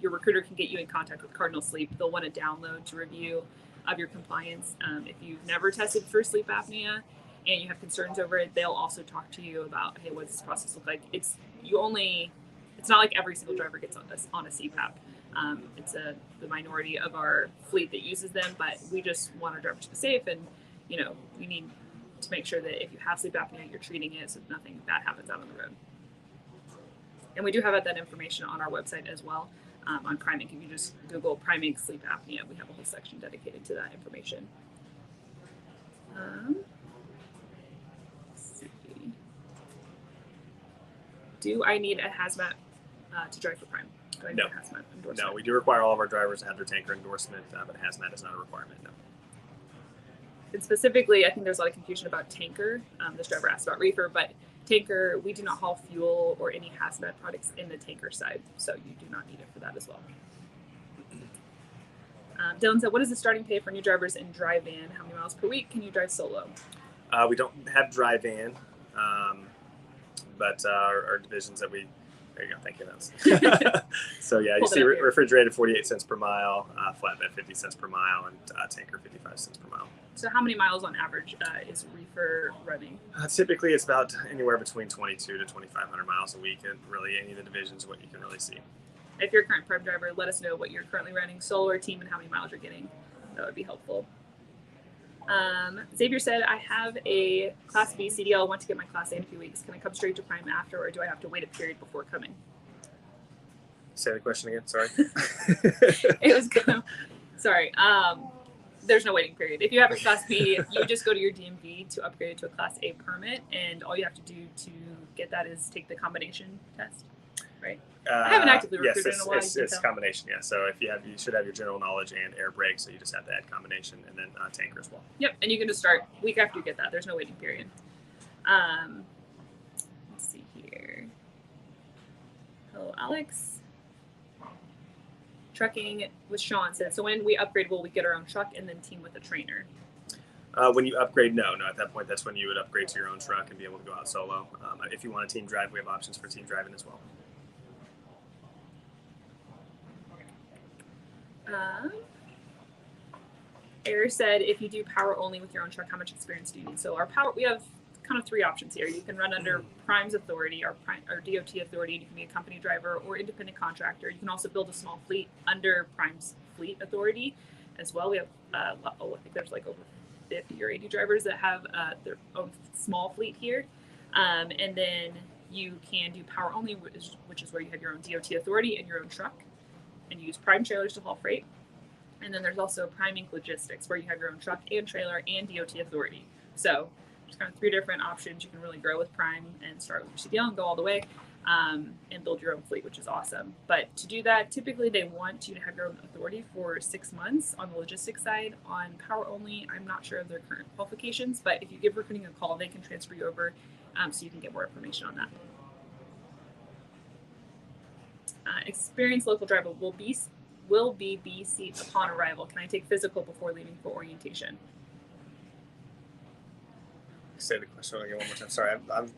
your recruiter can get you in contact with Cardinal Sleep. They'll want a download to review of your compliance. If you've never tested for sleep apnea and you have concerns over it, they'll also talk to you about, hey, what does this process look like? It's not like every single driver gets on a CPAP. It's the minority of our fleet that uses them, but we just want our drivers to be safe, and we need to make sure that if you have sleep apnea, you're treating it so nothing bad happens out on the road. And we do have that information on our website as well, on Prime Inc. If you just Google Prime Inc. sleep apnea, we have a whole section dedicated to that information. Let's see. Do I need a hazmat to drive for Prime? Do I need a hazmat endorsement? No, we do require all of our drivers to have their tanker endorsement, but hazmat is not a requirement, no. And specifically, I think there's a lot of confusion about tanker. This driver asked about reefer, but tanker, we do not haul fuel or any hazmat products in the tanker side, so you do not need it for that as well. Dylan said, what is the starting pay for new drivers in dry van? How many miles per week can you drive solo? We don't have dry van, but our divisions that we, there you go, thank you. So yeah, you see refrigerated 48 cents per mile, flatbed 50 cents per mile, and tanker 55 cents per mile. So how many miles on average is reefer running? Typically it's about anywhere between 22 to 2,500 miles a week, and really any of the divisions what you can really see. If you're a current prep driver, let us know what you're currently running, solo or team, and how many miles you're getting. That would be helpful. Xavier said, I have a Class B CDL. I want to get my Class A in a few weeks. Can I come straight to Prime after, or do I have to wait a period before coming? Say the question again, sorry. It was good. Sorry. There's no waiting period. If you have a Class B, you just go to your DMV to upgrade it to a Class A permit, and all you have to do to get that is take the combination test, right? I haven't actively recruited in a while. It's a combination, yeah. So if you should have your general knowledge and air brake, so you just have to add combination, and then tanker as well. Yep, and you can just start week after you get that. There's no waiting period. Let's see here. Hello, Alex. Trucking with Sean said, so when we upgrade, will we get our own truck and then team with a trainer? When you upgrade, no. At that point, that's when you would upgrade to your own truck and be able to go out solo. If you want a team drive, we have options for team driving as well. Air said, if you do power only with your own truck, how much experience do you need? So our power, we have kind of three options here. You can run under Prime's authority, or DOT authority. You can be a company driver or independent contractor. You can also build a small fleet under Prime's fleet authority as well. We have, I think there's like over 50 or 80 drivers that have their own small fleet here. And then you can do power only, which is where you have your own DOT authority and your own truck, and you use Prime trailers to haul freight. And then there's also Prime Inc. Logistics, where you have your own truck and trailer and DOT authority. So there's kind of three different options. You can really grow with Prime and start with your CDL and go all the way, and build your own fleet, which is awesome. But to do that, typically they want you to have your own authority for 6 months on the logistics side. On power only, I'm not sure of their current qualifications, but if you give recruiting a call, they can transfer you over, so you can get more information on that. Experienced local driver will be BC upon arrival. Can I take physical before leaving for orientation? Say the question again one more time. Sorry, I'm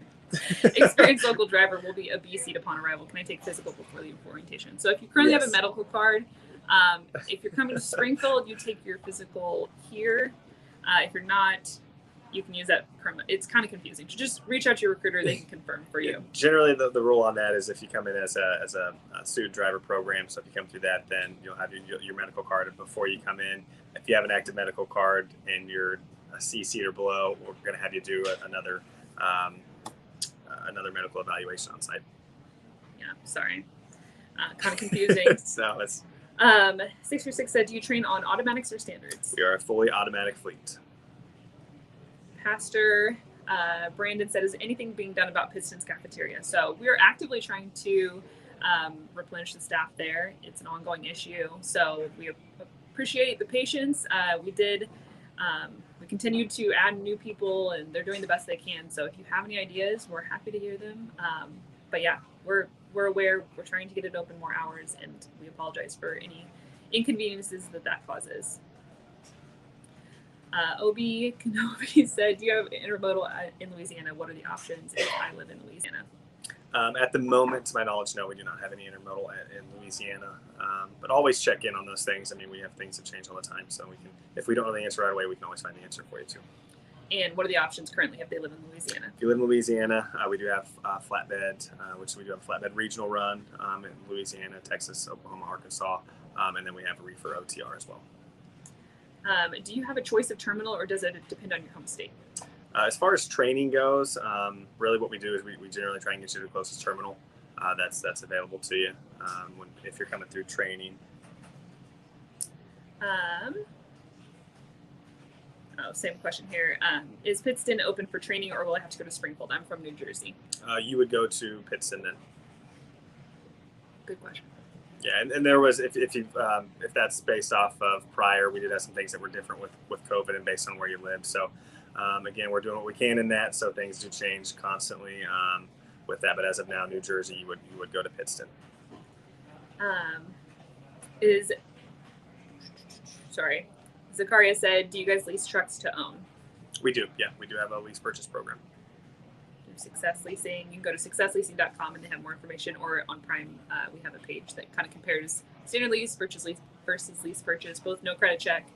Experienced local driver will be a B seat upon arrival. Can I take physical before leaving for orientation? So if you currently have a medical card, if you're coming to Springfield, you take your physical here. If you're not, you can use that permit. It's kind of confusing. So just reach out to your recruiter; they can confirm for you. Generally, the rule on that is if you come in as a student driver program, so if you come through that, then you'll have your medical card before you come in. If you have an active medical card and you're a C seat or below, we're going to have you do another medical evaluation on site. Yeah, sorry, kind of confusing. So it's 636 said, "Do you train on automatics or standards?" We are a fully automatic fleet. Pastor Brandon said, "Is anything being done about Pistons Cafeteria?" So we are actively trying to replenish the staff there. It's an ongoing issue, so we appreciate the patience. We continued to add new people, and they're doing the best they can. So if you have any ideas, we're happy to hear them. But yeah, we're aware. We're trying to get it open more hours, and we apologize for any inconveniences that causes. Obi Kenobi said, "Do you have intermodal in Louisiana? What are the options if I live in Louisiana?" At the moment, to my knowledge, no, we do not have any intermodal in Louisiana. But always check in on those things. I mean, we have things that change all the time, so we can, if we don't know the answer right away, we can always find the answer for you too. And what are the options currently if they live in Louisiana? If you live in Louisiana, we do have FLATBED, which we do have a FLATBED regional run in Louisiana, Texas, Oklahoma, Arkansas, and then we have a reefer OTR as well. Do you have a choice of terminal, or does it depend on your home state? As far as training goes, really what we do is we generally try and get you to the closest terminal that's available to you if you're coming through training. Same question here. Is Pittston open for training, or will I have to go to Springfield? I'm from New Jersey. You would go to Pittston then. Good question. Yeah, and there was, if that's based off of prior, we did have some things that were different with COVID and based on where you live. So again, we're doing what we can in that. So things do change constantly with that. But as of now, New Jersey, you would go to Pittston. Zakaria said, "Do you guys lease trucks to own?" We do. Yeah, we do have a lease purchase program. Success Leasing. You can go to successleasing.com and they have more information, or on Prime, we have a page that kind of compares standard lease versus lease purchase, both no credit check.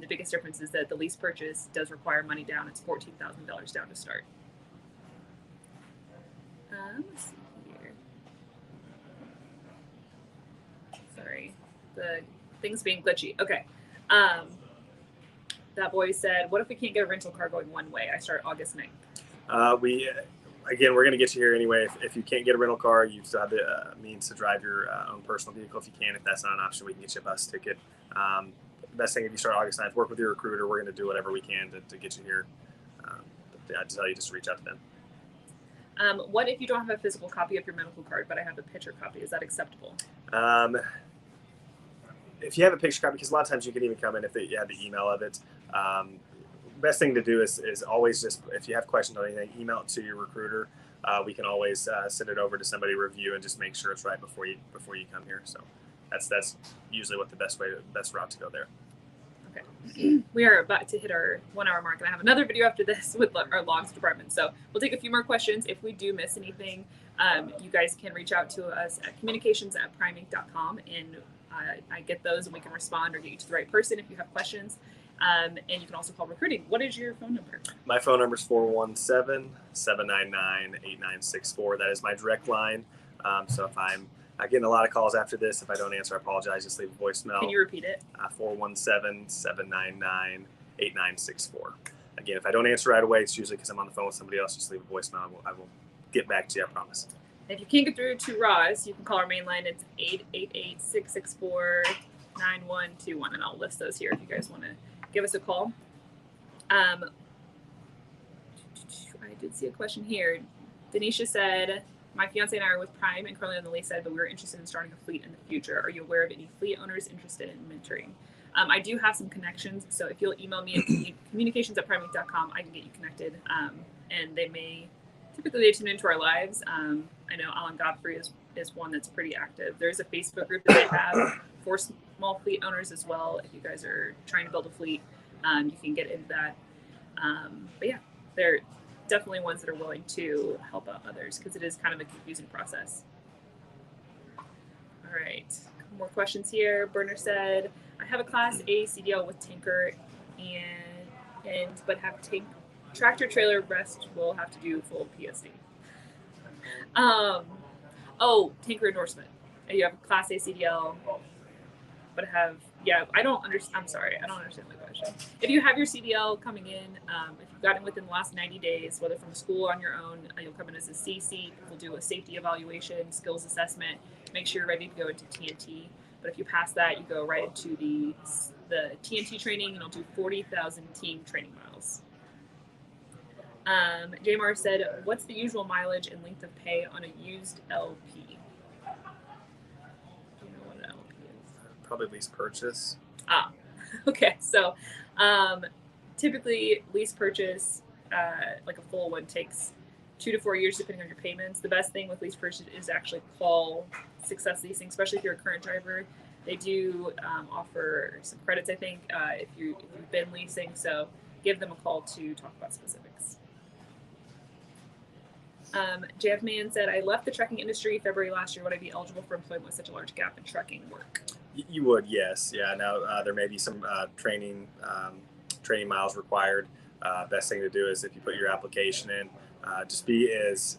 The biggest difference is that the lease purchase does require money down. It's $14,000 down to start. Let's see here. Sorry, the thing's being glitchy. Okay. That boy said, what if we can't get a rental car going one way? I start August 9th. We're going to get you here anyway. If you can't get a rental car, you still have the means to drive your own personal vehicle. If you can, if that's not an option, we can get you a bus ticket. Best thing, if you start August 9th, work with your recruiter. We're going to do whatever we can to get you here. I'd tell you just to reach out to them. What if you don't have a physical copy of your medical card, but I have a picture copy? Is that acceptable? If you have a picture copy, because a lot of times you can even come in if you have the email of it. Best thing to do is always just, if you have questions on anything, email it to your recruiter. We can always send it over to somebody to review and just make sure it's right before you come here. So that's usually what the best route to go there. Okay. We are about to hit our 1 hour mark, and I have another video after this with our logs department. So we'll take a few more questions. If we do miss anything, you guys can reach out to us at communications@primeinc.com, and I get those and we can respond or get you to the right person if you have questions. And you can also call recruiting. What is your phone number? My phone number is 417-799-8964. That is my direct line. So if I'm getting a lot of calls after this, if I don't answer, I apologize. Just leave a voicemail. Can you repeat it? 417-799-8964. Again, if I don't answer right away, it's usually because I'm on the phone with somebody else. Just leave a voicemail. I will get back to you, I promise. If you can't get through to Roz, you can call our main line. It's 888-664-9121, and I'll list those here if you guys want to give us a call. I did see a question here. Denisha said, my fiance and I are with Prime and currently on the lease side, but we're interested in starting a fleet in the future. Are you aware of any fleet owners interested in mentoring? I do have some connections, so if you'll email me at communications@primeinc.com, I can get you connected. And typically they tune into our lives. I know Alan Godfrey is one that's pretty active. There's a Facebook group that they have for small fleet owners as well. If you guys are trying to build a fleet, you can get into that. But yeah, they're definitely ones that are willing to help out others because it is kind of a confusing process. All right, a couple more questions here. Burner said, I have a Class A CDL with tanker but have tractor trailer, rest will have to do full PSD. Tanker endorsement. You have a Class A CDL, but I don't understand. I'm sorry, I don't understand the question. If you have your CDL coming in, if you've gotten within the last 90 days, whether from school or on your own, you'll come in as a CC. We'll do a safety evaluation, skills assessment, make sure you're ready to go into TNT. But if you pass that, you go right into the TNT training, and you'll do 40,000 team training miles. Jamar said, what's the usual mileage and length of pay on a used LP? Do you know what an LP is? Probably lease purchase. Okay. So typically lease purchase, like a full one, takes 2 to 4 years depending on your payments. The best thing with lease purchase is actually call Success Leasing, especially if you're a current driver. They do offer some credits, I think, if you've been leasing. So give them a call to talk about specifics. JF Man said, I left the trucking industry February last year. Would I be eligible for employment with such a large gap in trucking work? You would, yes. Yeah. Now there may be some training miles required. Best thing to do is if you put your application in, just be as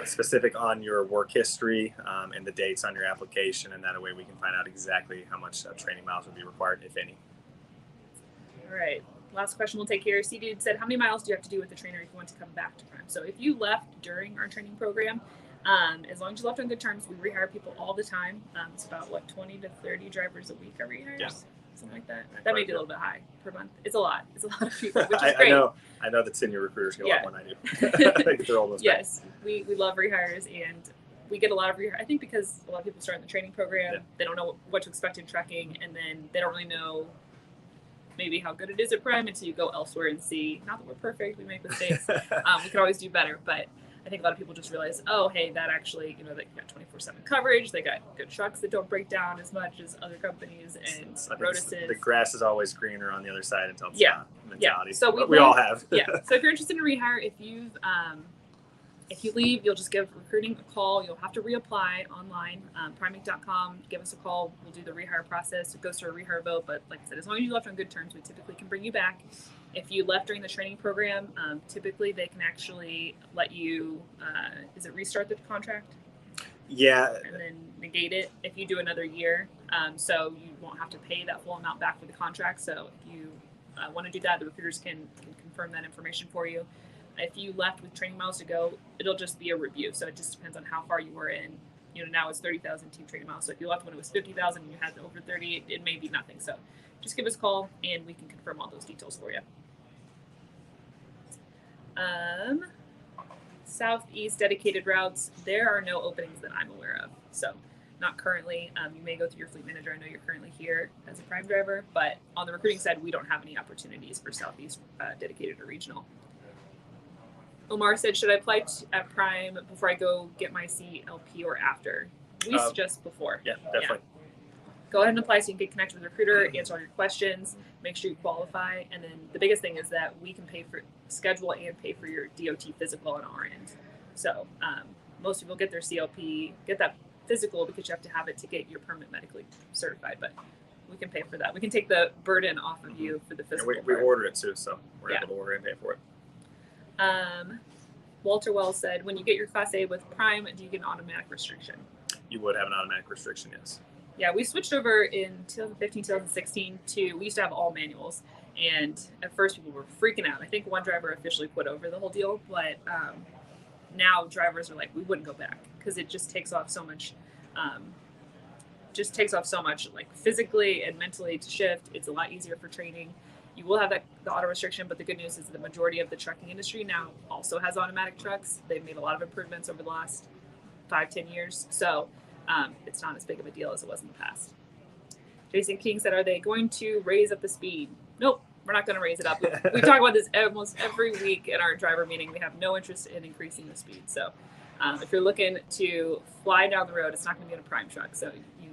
specific on your work history and the dates on your application, and that way we can find out exactly how much training miles would be required, if any. All right. Last question we'll take here. C-Dude said, how many miles do you have to do with the trainer if you want to come back to Prime? So if you left during our training program, as long as you left on good terms, we rehire people all the time. It's about, 20 to 30 drivers a week are rehires? Yeah. Something like that. That may be a little bit high per month. It's a lot. It's a lot of people, which is great. I know that senior recruiters get a lot more than I do. I think they're almost yes, we love rehires, and we get a lot of rehire. I think because a lot of people start in the training program, they don't know what to expect in trucking, and then they don't really know maybe how good it is at Prime until you go elsewhere and see, not that we're perfect, we make mistakes. We could always do better, but I think a lot of people just realize, oh, hey, that actually, you know, they got 24/7 coverage. They got good trucks that don't break down as much as other companies, and Rotuses. The grass is always greener on the other side until it's Yeah. not mentality. So we all have. Yeah. So if you're interested in rehire, if you leave, you'll just give recruiting a call. You'll have to reapply online, priming.com. Give us a call. We'll do the rehire process. It goes through a rehire vote. But like I said, as long as you left on good terms, we typically can bring you back. If you left during the training program, typically they can actually let you, restart the contract? Yeah. And then negate it if you do another year. So you won't have to pay that full amount back for the contract. So if you want to do that, the recruiters can confirm that information for you. If you left with training miles to go, it'll just be a review. So it just depends on how far you were in. You know, now it's 30,000 team training miles. So if you left when it was 50,000 and you had over 30, it may be nothing. So just give us a call and we can confirm all those details for you. Southeast dedicated routes, there are no openings that I'm aware of. So not currently. You may go through your fleet manager. I know you're currently here as a prime driver, but on the recruiting side, we don't have any opportunities for Southeast dedicated or regional. Omar said, should I apply at Prime before I go get my CLP or after? We suggest before. Yeah, definitely. Yeah. Go ahead and apply so you can get connected with the recruiter, answer all your questions, make sure you qualify. And then the biggest thing is that we can pay for schedule and pay for your DOT physical on our end. So most people get their CLP, get that physical because you have to have it to get your permit medically certified. But we can pay for that. We can take the burden off of you for the physical. And we order it too, so we're able to order and pay for it. Walter Wells said, when you get your Class A with Prime, do you get an automatic restriction? You would have an automatic restriction, yes. Yeah, we switched over in 2015, 2016 we used to have all manuals. And at first people were freaking out. I think one driver officially put over the whole deal, but now drivers are like, we wouldn't go back because it just takes off so much. Like physically and mentally to shift. It's a lot easier for training. You will have the auto restriction, but the good news is the majority of the trucking industry now also has automatic trucks. They've made a lot of improvements over the last 5-10 years. So it's not as big of a deal as it was in the past. Jason King said, are they going to raise up the speed? Nope, we're not going to raise it up. We talk about this almost every week in our driver meeting. We have no interest in increasing the speed. So if you're looking to fly down the road, it's not going to be in a prime truck. So you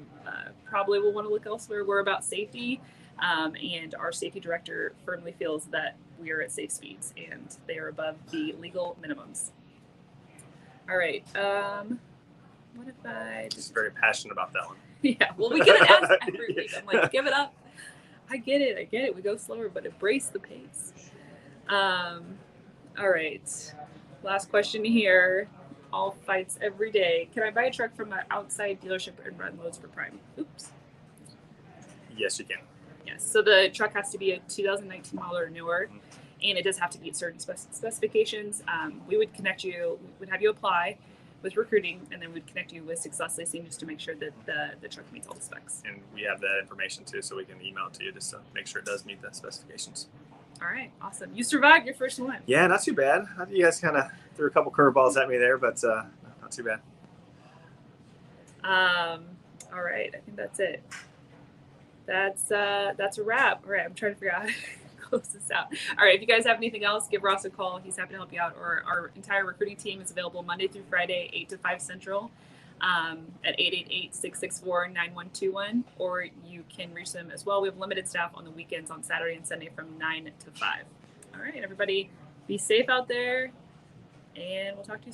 probably will want to look elsewhere. We're about safety. And our safety director firmly feels that we are at safe speeds and they are above the legal minimums. All right. What if I just very passionate about that one? Yeah. Well, we get it asked every week. I'm like, give it up. I get it. We go slower, but embrace the pace. All right. Last question here. All fights every day. Can I buy a truck from an outside dealership and run loads for Prime? Oops. Yes, you can. Yes, so the truck has to be a 2019 model or newer, and it does have to meet certain specifications. We would connect you, we would have you apply with recruiting, and then we'd connect you with Success Leasing just to make sure that the truck meets all the specs. And we have that information too, so we can email it to you just to make sure it does meet the specifications. All right, awesome. You survived your first one. Yeah, not too bad. You guys kind of threw a couple curveballs at me there, but not too bad. All right, I think that's it. That's a wrap. All right, I'm trying to figure out how to close this out. All right, if you guys have anything else, give Ross a call. He's happy to help you out. Or our entire recruiting team is available Monday through Friday, 8 to 5 Central, at 888-664-9121. Or you can reach them as well. We have limited staff on the weekends on Saturday and Sunday from 9 to 5. All right, everybody, be safe out there, and we'll talk to you soon.